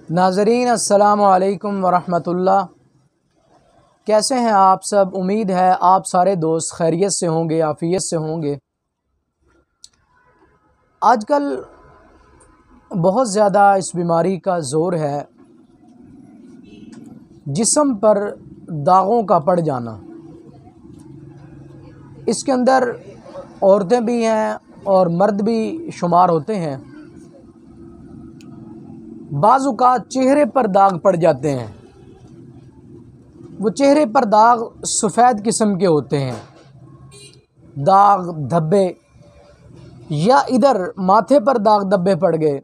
नाज़रीन अस्सलामु अलैकुम वरहमतुल्लाह। कैसे हैं आप सब? उम्मीद है आप सारे दोस्त खैरियत से होंगे, आफ़ियत से होंगे। आजकल बहुत ज़्यादा इस बीमारी का ज़ोर है, जिस्म पर दागों का पड़ जाना। इसके अंदर औरतें भी हैं और मर्द भी शुमार होते हैं। बाज़-औक़ात चेहरे पर दाग पड़ जाते हैं। वो चेहरे पर दाग सफ़ेद किस्म के होते हैं, दाग धब्बे, या इधर माथे पर दाग धब्बे पड़ गए,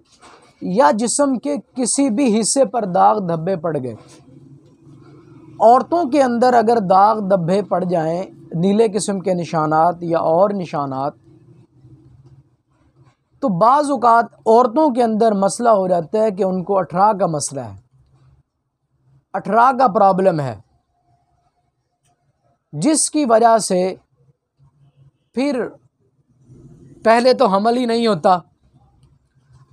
या जिस्म के किसी भी हिस्से पर दाग धब्बे पड़ गए। औरतों के अंदर अगर दाग धब्बे पड़ जाएं, नीले किस्म के निशानात या और निशानात, तो बाज़ औक़ात औरतों के अंदर मसला हो जाता है कि उनको अठरा का मसला है, अठरा का प्रॉब्लम है, जिसकी वजह से फिर पहले तो हमल ही नहीं होता।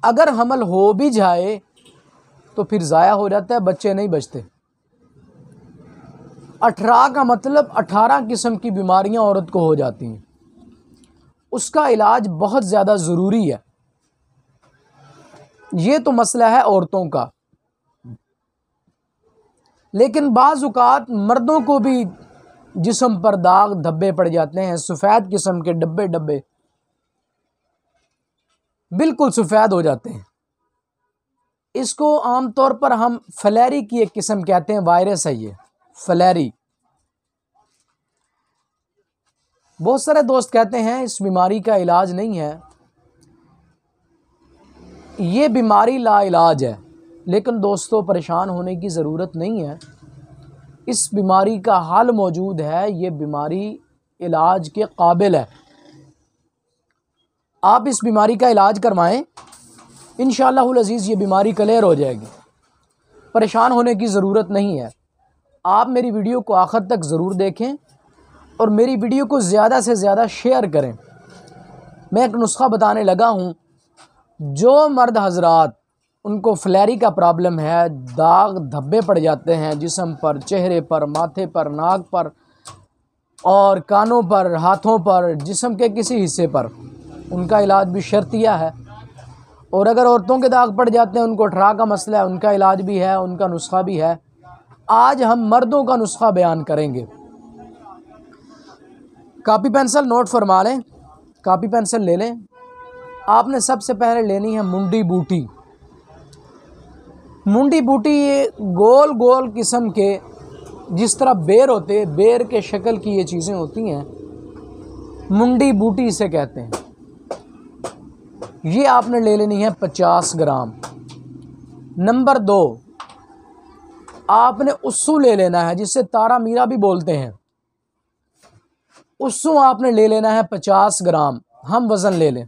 अगर हमल हो भी जाए तो फिर ज़ाया हो जाता है, बच्चे नहीं बचते। अठरा का मतलब 18 किस्म की बीमारियां औरत को हो जाती हैं। उसका इलाज बहुत ज़्यादा ज़रूरी है। ये तो मसला है औरतों का, लेकिन बाज़ औक़ात मर्दों को भी जिस्म पर दाग धब्बे पड़ जाते हैं, सफ़ेद किस्म के डब्बे डब्बे, बिल्कुल सफ़ेद हो जाते हैं। इसको आम तौर पर हम फलेरी की एक किस्म कहते हैं, वायरस है ये फलेरी। बहुत सारे दोस्त कहते हैं इस बीमारी का इलाज नहीं है, ये बीमारी लाइलाज है। लेकिन दोस्तों, परेशान होने की ज़रूरत नहीं है। इस बीमारी का हल मौजूद है। ये बीमारी इलाज के काबिल है। आप इस बीमारी का इलाज करवाएं, इंशाअल्लाहुल अज़ीज़ ये बीमारी क्लियर हो जाएगी। परेशान होने की ज़रूरत नहीं है। आप मेरी वीडियो को आखिर तक ज़रूर देखें और मेरी वीडियो को ज़्यादा से ज़्यादा शेयर करें। मैं एक नुस्खा बताने लगा हूँ। जो मर्द हज़रात उनको फलेरी का प्रॉब्लम है, दाग धब्बे पड़ जाते हैं जिस्म पर, चेहरे पर, माथे पर, नाक पर और कानों पर, हाथों पर, जिस्म के किसी हिस्से पर, उनका इलाज भी शर्तिया है। और अगर औरतों के दाग पड़ जाते हैं, उनको अठरा का मसला है, उनका इलाज भी है, उनका नुस्खा भी है। आज हम मर्दों का नुस्खा बयान करेंगे। कापी पेंसिल नोट फरमा लें, कापी पेंसिल ले लें। आपने सबसे पहले लेनी है मुंडी बूटी। मुंडी बूटी ये गोल गोल किस्म के, जिस तरह बेर होते हैं, बेर के शक्ल की ये चीज़ें होती हैं, मुंडी बूटी इसे कहते हैं। ये आपने ले लेनी है 50 ग्राम। नंबर 2, आपने उस्सू ले लेना है, जिससे तारा मीरा भी बोलते हैं। उस्सू आपने ले लेना है 50 ग्राम। हम वज़न ले लें।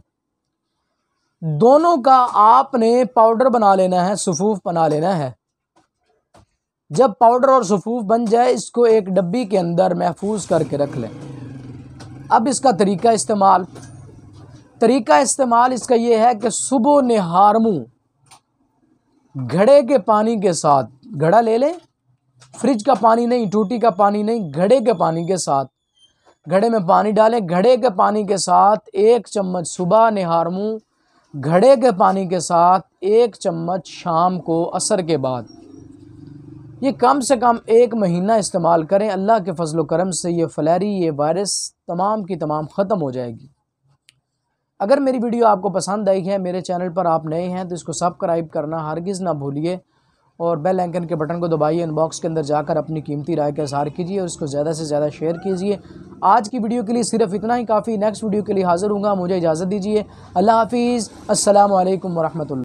दोनों का आपने पाउडर बना लेना है, सफ़ूफ बना लेना है। जब पाउडर और सफ़ूफ बन जाए, इसको एक डब्बी के अंदर महफूज करके रख लें। अब इसका तरीका इस्तेमाल इसका ये है कि सुबह निहारमू घड़े के पानी के साथ, घड़ा ले लें, फ्रिज का पानी नहीं, टूटी का पानी नहीं, घड़े के पानी के साथ, घड़े में पानी डालें। घड़े के पानी के साथ 1 चम्मच सुबह निहारमू, घड़े के पानी के साथ 1 चम्मच शाम को असर के बाद। ये कम से कम 1 महीना इस्तेमाल करें। अल्लाह के फजल करम से ये फलेरी, ये वायरस तमाम की तमाम ख़त्म हो जाएगी। अगर मेरी वीडियो आपको पसंद आई है, मेरे चैनल पर आप नए हैं तो इसको सब्सक्राइब करना हरगिज़ ना भूलिए और बेल आइकन के बटन को दबाइए। इनबॉक्स के अंदर जाकर अपनी कीमती राय का इज़हार कीजिए और इसको ज़्यादा से ज़्यादा शेयर कीजिए। आज की वीडियो के लिए सिर्फ इतना ही काफ़ी। नेक्स्ट वीडियो के लिए हाज़िर हूँगा। मुझे इजाज़त दीजिए। अल्लाह हाफ़िज़। अस्सलामु अलैकुम वरहमतुल्लाह।